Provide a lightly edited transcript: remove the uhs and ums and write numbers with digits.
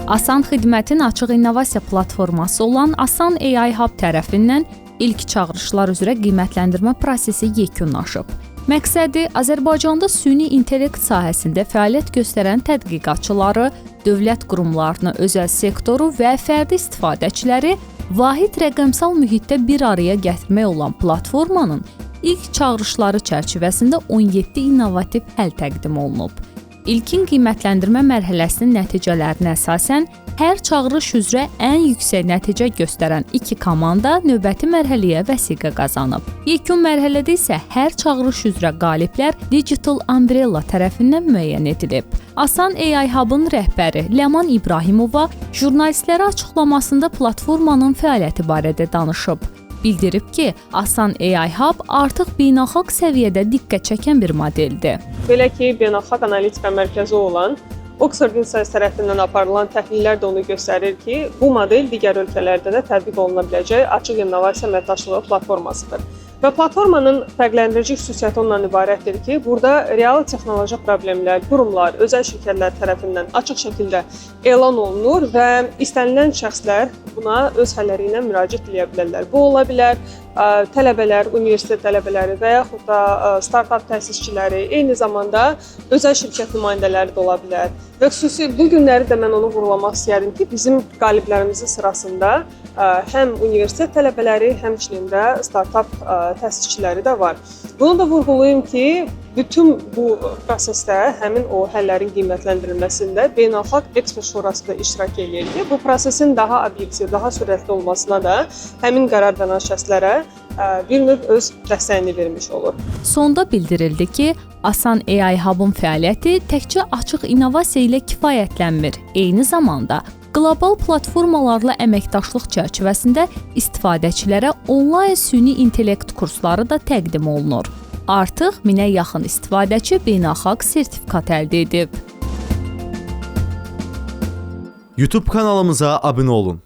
Asan xidmətin açıq innovasiya platforması olan Asan AI Hub tərəfindən ilk çağırışlar üzrə qiymətləndirmə prosesi yekunlaşıb. Məqsədi Azərbaycanda süni intellekt sahəsində fəaliyyət göstərən tədqiqatçıları, dövlət qurumlarını, özəl sektoru və fərdi istifadəçiləri vahid rəqəmsal mühitdə bir araya gətirmək olan platformanın ilk çağırışları çərçivəsində 17 innovativ həll təqdim olunub. İlkin qiymətləndirmə mərhələsinin nəticələrinə əsasən hər çağırış üzrə ən yüksək nəticə göstərən 2 komanda növbəti mərhələyə vəsiqə qazanıb. Yekun mərhələdə isə hər çağırış üzrə qaliblər Digital Umbrella tərəfindən müəyyən edilib. Asan AI Hub-ın rəhbəri Ləman İbrahimova jurnalistlərə açıqlamasında platformanın fəaliyyəti barədə danışıb. Bildirib ki, Asan AI Hub artıq beynəlxalq səviyyədə diqqət çəkən bir modeldir. Belə ki, beynəlxalq analitika mərkəzi olan Oxford Insights tərəfindən aparılan təhlillər də onu göstərir ki, bu model digər ölkələrdə də tətbiq oluna biləcək açıq innovasiya əməkdaşlığı platformasıdır. Və platformanın fərqləndirici xüsusiyyəti ondan ibarətdir ki, burada real texnoloji problemlər, qurumlar, özəl şirkətlər tərəfindən açıq şəkildə elan olunur və istənilən şəxslər buna öz həlləri ilə müraciət edə bilərlər. Bu ola bilər tələbələr, universitet tələbələri və yaxud da startap təsisçiləri, eyni zamanda özəl şirkət nümayəndələri də ola bilər. Və xüsusi bu günləri də mən onu vurğulamaq istəyərdim ki, bizim qaliblərimizin sırasında həm universitet tələbələri, həmçinin də startap təsisçiləri də var. Bunu da vurğulayım ki, bütün bu prosesdə həmin o həllərin qiymətləndirilməsində Beynəlxalq Ekspert Şurası da iştirak edir ki, bu prosesin daha obyektiv, daha sürətli olmasına da həmin qərar verən şəxslərə bir növ öz dəstəyini vermiş olur. Sonda bildirildi ki, Asan AI Hub-ın fəaliyyəti təkcə açıq innovasiya ilə kifayətlənmir. Eyni zamanda qlobal platformalarla əməkdaşlıq çərçivəsində istifadəçilərə onlayn süni intellekt kursları da təqdim olunur. Artıq 1000-ə yaxın istifadəçi beynəlxalq sertifikat əldə edib. YouTube kanalımıza abunə olun.